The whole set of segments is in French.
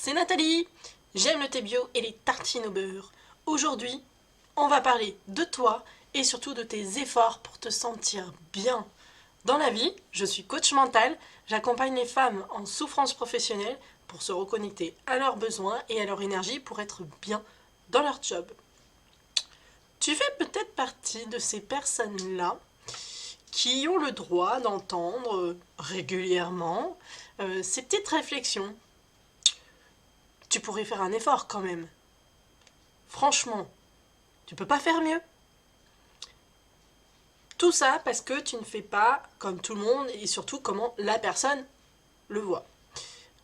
c'est Nathalie. J'aime le thé bio et les tartines au beurre. Aujourd'hui, on va parler de toi et surtout de tes efforts pour te sentir bien. Dans la vie, je suis coach mental, j'accompagne les femmes en souffrance professionnelle pour se reconnecter à leurs besoins et à leur énergie pour être bien dans leur job. Tu fais peut-être partie de ces personnes-là qui ont le droit d'entendre régulièrement ces petites réflexions. Tu pourrais faire un effort quand même. Franchement, tu peux pas faire mieux. Tout ça parce que tu ne fais pas comme tout le monde et surtout comment la personne le voit.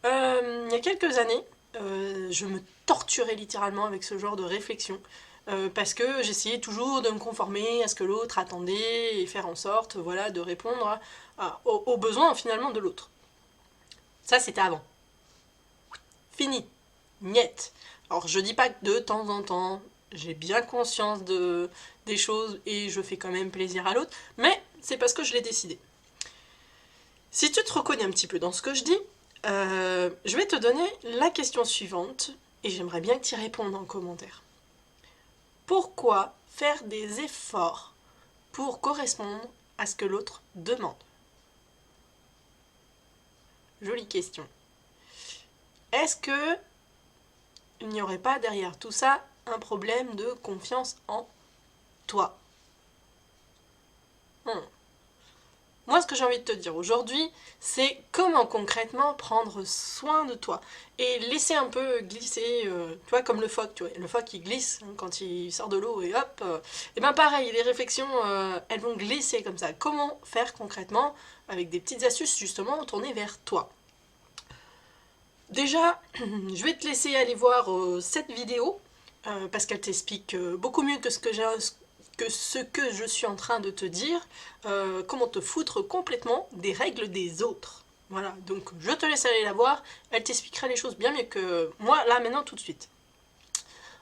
Il y a quelques années, je me torturais littéralement avec ce genre de réflexion parce que j'essayais toujours de me conformer à ce que l'autre attendait et faire en sorte voilà, de répondre aux besoins finalement de l'autre. Ça, c'était avant. Fini. Niet. Alors, je dis pas que de temps en temps, j'ai bien conscience des choses et je fais quand même plaisir à l'autre, mais c'est parce que je l'ai décidé. Si tu te reconnais un petit peu dans ce que je dis, je vais te donner la question suivante et j'aimerais bien que tu y répondes en commentaire. Pourquoi faire des efforts pour correspondre à ce que l'autre demande? Jolie question. Est-ce que il n'y aurait pas derrière tout ça un problème de confiance en toi? Moi, ce que j'ai envie de te dire aujourd'hui, c'est comment concrètement prendre soin de toi et laisser un peu glisser, tu vois, comme le phoque, tu vois, le phoque il glisse quand il sort de l'eau et hop, et ben pareil, les réflexions, elles vont glisser comme ça. Comment faire concrètement avec des petites astuces justement tournées vers toi? Déjà, je vais te laisser aller voir cette vidéo parce qu'elle t'explique beaucoup mieux que ce que je suis en train de te dire, comment te foutre complètement des règles des autres. Voilà, donc je te laisse aller la voir, elle t'expliquera les choses bien mieux que moi, là, maintenant, tout de suite.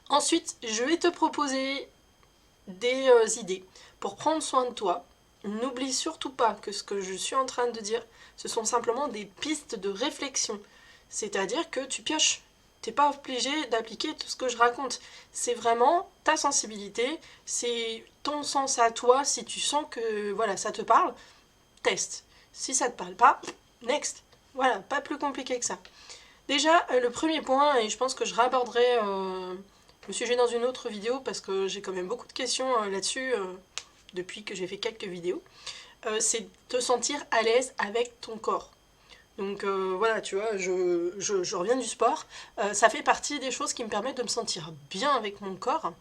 Ensuite, je vais te proposer des idées pour prendre soin de toi. N'oublie surtout pas que ce que je suis en train de dire, ce sont simplement des pistes de réflexion. C'est-à-dire que tu pioches. T'es pas obligé d'appliquer tout ce que je raconte. C'est vraiment ta sensibilité, c'est ton sens à toi. Si tu sens que voilà, ça te parle, teste. Si ça te parle pas, next. Voilà, pas plus compliqué que ça. Déjà, le premier point, et je pense que je raborderai le sujet dans une autre vidéo parce que j'ai quand même beaucoup de questions là-dessus depuis que j'ai fait quelques vidéos, c'est te sentir à l'aise avec ton corps. Donc voilà, tu vois, je reviens du sport. Ça fait partie des choses qui me permettent de me sentir bien avec mon corps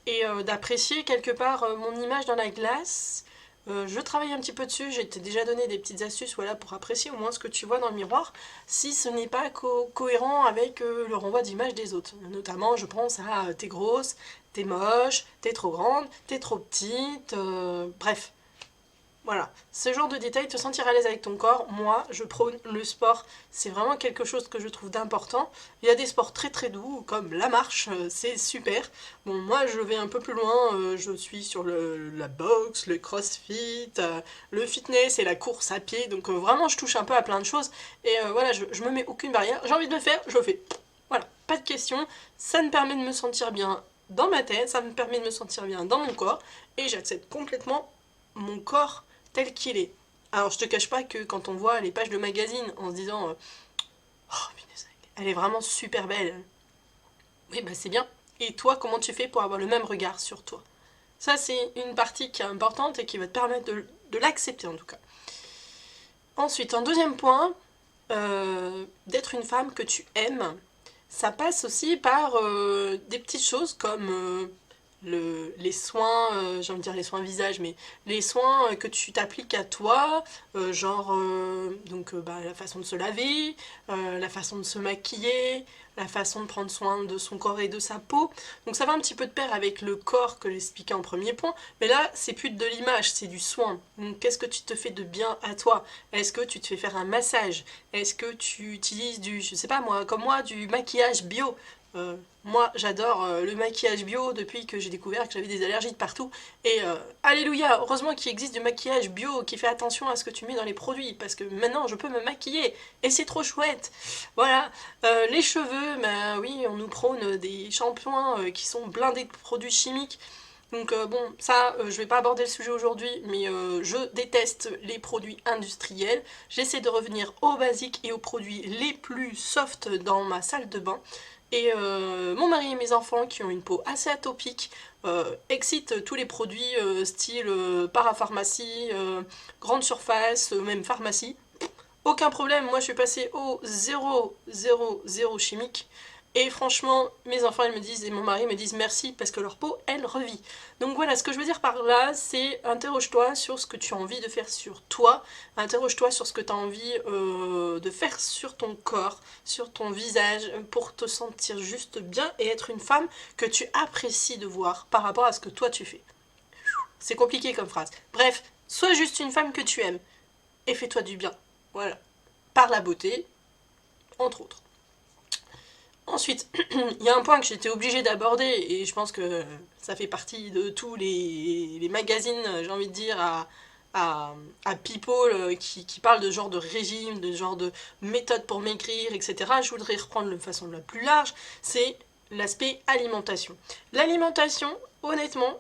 et d'apprécier quelque part mon image dans la glace. Je travaille un petit peu dessus, j'ai déjà donné des petites astuces voilà, pour apprécier au moins ce que tu vois dans le miroir, si ce n'est pas cohérent avec le renvoi d'image des autres. Notamment, je pense à t'es grosse, t'es moche, t'es trop grande, t'es trop petite, bref. Voilà, ce genre de détails, te sentir à l'aise avec ton corps, moi je prône le sport, c'est vraiment quelque chose que je trouve d'important. Il y a des sports très très doux comme la marche, c'est super. Bon, moi je vais un peu plus loin, je suis sur la boxe, le crossfit, le fitness et la course à pied, donc vraiment je touche un peu à plein de choses. Et voilà, je me mets aucune barrière, j'ai envie de le faire, je le fais. Voilà, pas de question, ça me permet de me sentir bien dans ma tête, ça me permet de me sentir bien dans mon corps, et j'accepte complètement mon corps tel qu'il est. Alors je te cache pas que quand on voit les pages de magazines en se disant oh punaise, elle est vraiment super belle. Oui bah c'est bien. Et toi comment tu fais pour avoir le même regard sur toi? Ça c'est une partie qui est importante et qui va te permettre de l'accepter en tout cas. Ensuite en deuxième point, d'être une femme que tu aimes, ça passe aussi par des petites choses comme les soins, j'ai envie de dire les soins visage, mais les soins que tu t'appliques à toi, genre la façon de se laver, la façon de se maquiller, la façon de prendre soin de son corps et de sa peau. Donc ça va un petit peu de pair avec le corps que j'expliquais en premier point, mais là c'est plus de l'image, c'est du soin. Donc qu'est-ce que tu te fais de bien à toi? Est-ce que tu te fais faire un massage? Est-ce que tu utilises je sais pas moi, comme moi, du maquillage bio? Moi, j'adore le maquillage bio depuis que j'ai découvert que j'avais des allergies de partout. Et alléluia, heureusement qu'il existe du maquillage bio qui fait attention à ce que tu mets dans les produits, parce que maintenant je peux me maquiller et c'est trop chouette. Voilà. Les cheveux, bah oui, on nous prône des shampoings qui sont blindés de produits chimiques. Donc bon, ça, je vais pas aborder le sujet aujourd'hui, mais je déteste les produits industriels. J'essaie de revenir aux basiques et aux produits les plus soft dans ma salle de bain. Et mon mari et mes enfants, qui ont une peau assez atopique, excitent tous les produits style parapharmacie, grande surface, même pharmacie. Aucun problème, moi je suis passée au 0,0,0 chimique. Et franchement, mes enfants ils me disent, et mon mari me disent merci parce que leur peau, elle revit. Donc voilà, ce que je veux dire par là, c'est interroge-toi sur ce que tu as envie de faire sur toi, interroge-toi sur ce que tu as envie de faire sur ton corps, sur ton visage, pour te sentir juste bien et être une femme que tu apprécies de voir par rapport à ce que toi tu fais. C'est compliqué comme phrase. Bref, sois juste une femme que tu aimes et fais-toi du bien. Voilà. Par la beauté, entre autres. Ensuite, il y a un point que j'étais obligée d'aborder, et je pense que ça fait partie de tous les magazines, j'ai envie de dire, à people qui parlent de genre de régime, de genre de méthode pour maigrir, etc. Je voudrais reprendre de façon la plus large, c'est l'aspect alimentation. L'alimentation, honnêtement,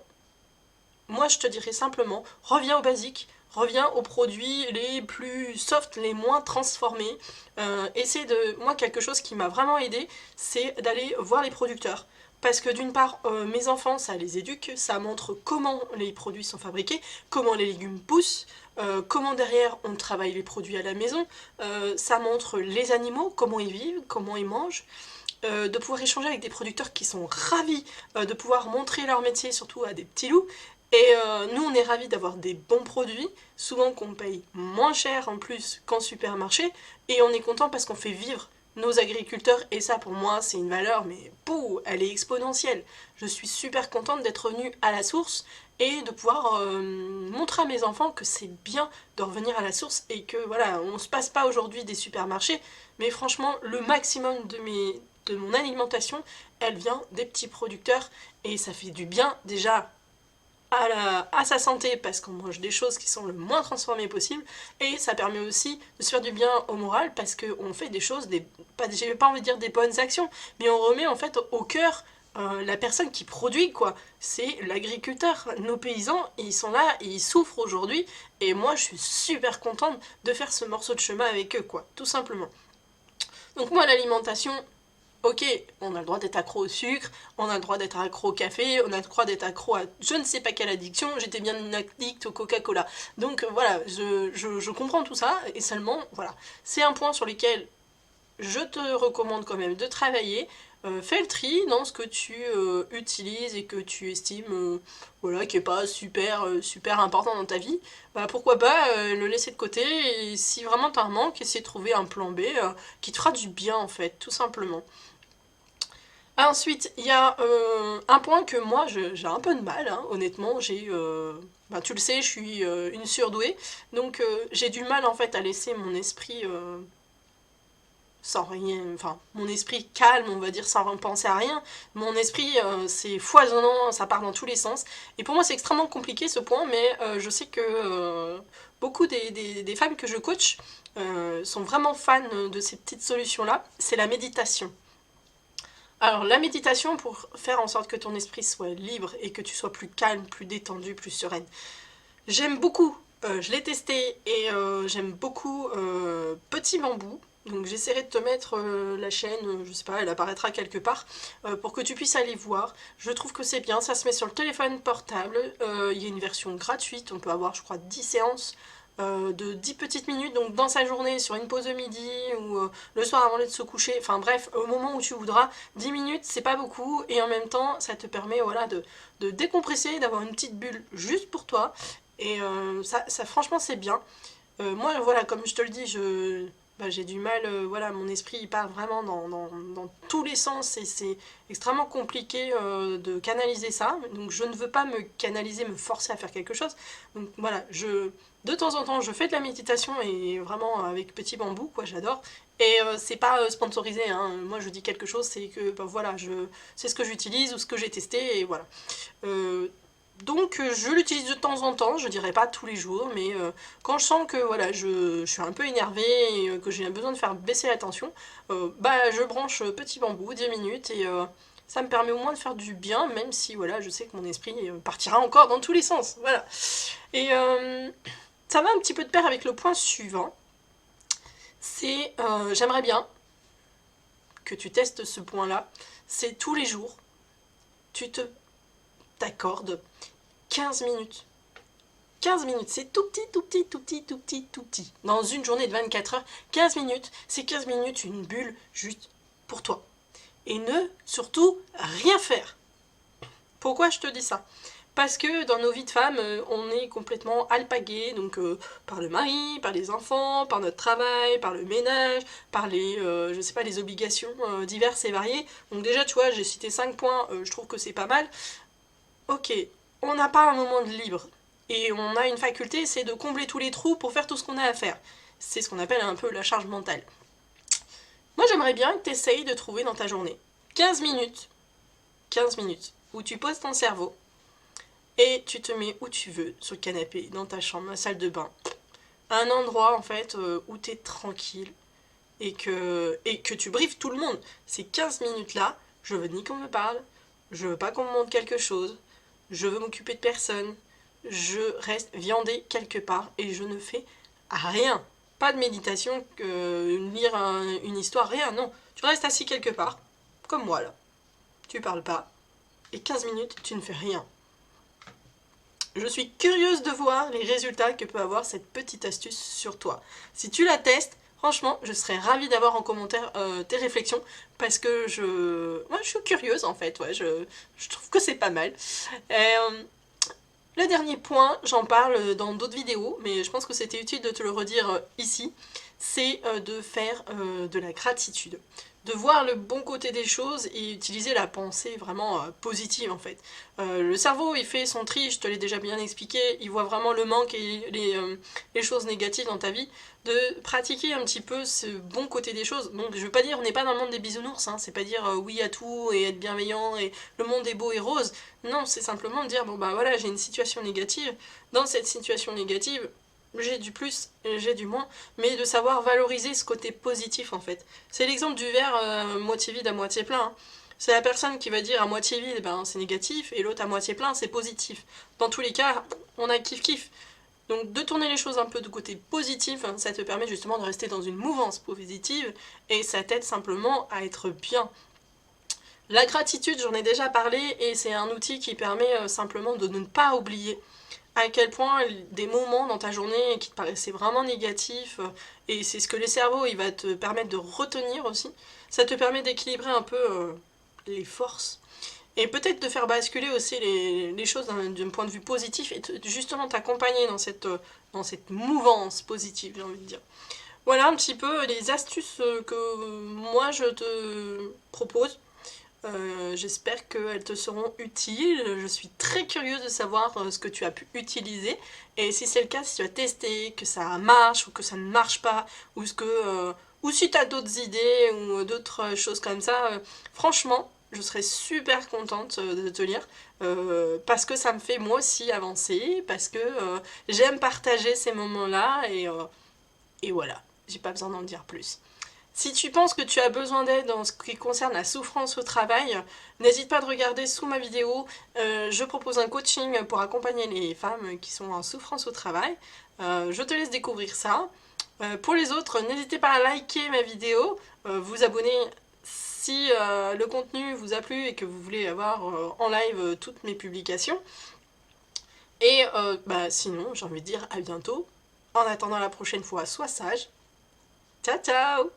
moi je te dirais simplement, reviens au basique, reviens aux produits les plus soft, les moins transformés. Essaie de... Moi, quelque chose qui m'a vraiment aidé, c'est d'aller voir les producteurs. Parce que d'une part, mes enfants, ça les éduque, ça montre comment les produits sont fabriqués, comment les légumes poussent, comment derrière on travaille les produits à la maison, ça montre les animaux, comment ils vivent, comment ils mangent. De pouvoir échanger avec des producteurs qui sont ravis de pouvoir montrer leur métier, surtout à des petits loups. Et nous, on est ravis d'avoir des bons produits, souvent qu'on paye moins cher en plus qu'en supermarché, et on est content parce qu'on fait vivre nos agriculteurs, et ça pour moi c'est une valeur, mais pouh, elle est exponentielle. Je suis super contente d'être revenue à la source et de pouvoir montrer à mes enfants que c'est bien de revenir à la source et que voilà, on se passe pas aujourd'hui des supermarchés, mais franchement le maximum de mon alimentation, elle vient des petits producteurs et ça fait du bien déjà à sa santé parce qu'on mange des choses qui sont le moins transformées possible et ça permet aussi de se faire du bien au moral parce qu'on fait des choses, j'ai pas envie de dire des bonnes actions, mais on remet en fait au cœur la personne qui produit quoi, c'est l'agriculteur, nos paysans, ils sont là, ils souffrent aujourd'hui et moi je suis super contente de faire ce morceau de chemin avec eux quoi, tout simplement. Donc moi l'alimentation, ok, on a le droit d'être accro au sucre, on a le droit d'être accro au café, on a le droit d'être accro à je ne sais pas quelle addiction, j'étais bien une addict au Coca-Cola. Donc voilà, je comprends tout ça, et seulement, voilà, c'est un point sur lequel je te recommande quand même de travailler. Fais le tri dans ce que tu utilises et que tu estimes voilà, qui n'est pas super important dans ta vie. Bah, pourquoi pas le laisser de côté et si vraiment tu as un manque, essayer de trouver un plan B qui te fera du bien en fait, tout simplement. Ensuite, il y a un point que moi j'ai un peu de mal, hein, honnêtement, ben, tu le sais, je suis une surdouée, donc j'ai du mal en fait à laisser mon esprit sans rien, enfin mon esprit calme on va dire sans penser à rien, mon esprit c'est foisonnant, ça part dans tous les sens, et pour moi c'est extrêmement compliqué ce point, mais je sais que beaucoup des femmes que je coach sont vraiment fans de ces petites solutions là, c'est la méditation. Alors la méditation pour faire en sorte que ton esprit soit libre et que tu sois plus calme, plus détendu, plus sereine. J'aime beaucoup, je l'ai testé et j'aime beaucoup Petit Bambou. Donc j'essaierai de te mettre la chaîne, je sais pas, elle apparaîtra quelque part, pour que tu puisses aller voir. Je trouve que c'est bien, ça se met sur le téléphone portable, il y a une version gratuite, on peut avoir je crois 10 séances de 10 petites minutes, donc dans sa journée, sur une pause de midi, ou le soir avant de se coucher, enfin bref, au moment où tu voudras, 10 minutes c'est pas beaucoup, et en même temps ça te permet voilà, de décompresser, d'avoir une petite bulle juste pour toi, et ça franchement c'est bien. Moi voilà, comme je te le dis, bah, j'ai du mal, voilà, mon esprit il part vraiment dans tous les sens et c'est extrêmement compliqué de canaliser ça, donc je ne veux pas me canaliser, me forcer à faire quelque chose, donc voilà, De temps en temps, je fais de la méditation et vraiment avec Petit Bambou, quoi, j'adore. Et c'est pas sponsorisé, hein. Moi je dis quelque chose, c'est que ben, voilà, c'est ce que j'utilise ou ce que j'ai testé et voilà. Donc je l'utilise de temps en temps, je dirais pas tous les jours, mais quand je sens que voilà, je suis un peu énervée et que j'ai besoin de faire baisser la tension, bah je branche Petit Bambou 10 minutes et ça me permet au moins de faire du bien, même si voilà, je sais que mon esprit partira encore dans tous les sens. Voilà. Et ça va un petit peu de pair avec le point suivant. C'est j'aimerais bien que tu testes ce point-là. C'est tous les jours, tu t'accordes 15 minutes. 15 minutes, c'est tout petit, tout petit, tout petit, tout petit, tout petit. Dans une journée de 24 heures, 15 minutes, c'est 15 minutes, une bulle juste pour toi. Et ne surtout rien faire. Pourquoi je te dis ça? Parce que dans nos vies de femmes, on est complètement alpagué, donc par le mari, par les enfants, par notre travail, par le ménage, par les, je sais pas, les obligations diverses et variées. Donc déjà, tu vois, j'ai cité 5 points, je trouve que c'est pas mal. Ok, on n'a pas un moment de libre. Et on a une faculté, c'est de combler tous les trous pour faire tout ce qu'on a à faire. C'est ce qu'on appelle un peu la charge mentale. Moi, j'aimerais bien que tu essayes de trouver dans ta journée 15 minutes, 15 minutes, où tu poses ton cerveau et tu te mets où tu veux, sur le canapé, dans ta chambre, la salle de bain. Un endroit, en fait, où tu es tranquille et que tu briefes tout le monde. Ces 15 minutes-là, je veux ni qu'on me parle, je veux pas qu'on me montre quelque chose, je veux m'occuper de personne, je reste viandée quelque part et je ne fais rien. Pas de méditation, lire une histoire, rien, non. Tu restes assis quelque part, comme moi là. Tu parles pas. Et 15 minutes, tu ne fais rien. Je suis curieuse de voir les résultats que peut avoir cette petite astuce sur toi. Si tu la testes, franchement, je serais ravie d'avoir en commentaire tes réflexions parce que je suis curieuse en fait. Ouais, je trouve que c'est pas mal. Le dernier point, j'en parle dans d'autres vidéos, mais je pense que c'était utile de te le redire ici, c'est de faire de la gratitude. De voir le bon côté des choses et utiliser la pensée vraiment positive en fait. Le cerveau il fait son tri, je te l'ai déjà bien expliqué, il voit vraiment le manque et les choses négatives dans ta vie. De pratiquer un petit peu ce bon côté des choses. Donc je veux pas dire on n'est pas dans le monde des bisounours, hein, c'est pas dire oui à tout et être bienveillant et le monde est beau et rose. Non, c'est simplement de dire bon bah voilà j'ai une situation négative, dans cette situation négative j'ai du plus, j'ai du moins, mais de savoir valoriser ce côté positif en fait. C'est l'exemple du verre moitié vide à moitié plein. Hein. C'est la personne qui va dire à moitié vide, ben, c'est négatif, et l'autre à moitié plein, c'est positif. Dans tous les cas, on a kiff-kiff. Donc de tourner les choses un peu de côté positif, hein, ça te permet justement de rester dans une mouvance positive, et ça t'aide simplement à être bien. La gratitude, j'en ai déjà parlé, et c'est un outil qui permet simplement de ne pas oublier à quel point des moments dans ta journée qui te paraissaient vraiment négatifs, et c'est ce que le cerveau il va te permettre de retenir aussi, ça te permet d'équilibrer un peu les forces, et peut-être de faire basculer aussi les choses d'un point de vue positif, et justement t'accompagner dans cette mouvance positive, j'ai envie de dire. Voilà un petit peu les astuces que moi je te propose. J'espère qu'elles te seront utiles. Je suis très curieuse de savoir ce que tu as pu utiliser. Et si c'est le cas, si tu as testé, que ça marche ou que ça ne marche pas, ou si tu as d'autres idées ou d'autres choses comme ça, franchement, je serais super contente de te lire. Parce que ça me fait moi aussi avancer, parce que j'aime partager ces moments-là. Et voilà, j'ai pas besoin d'en dire plus. Si tu penses que tu as besoin d'aide dans ce qui concerne la souffrance au travail, n'hésite pas de regarder sous ma vidéo. Je propose un coaching pour accompagner les femmes qui sont en souffrance au travail. Je te laisse découvrir ça. Pour les autres, n'hésitez pas à liker ma vidéo, vous abonner si le contenu vous a plu et que vous voulez avoir en live toutes mes publications. Et sinon, j'ai envie de dire à bientôt. En attendant la prochaine fois, sois sage. Ciao ciao!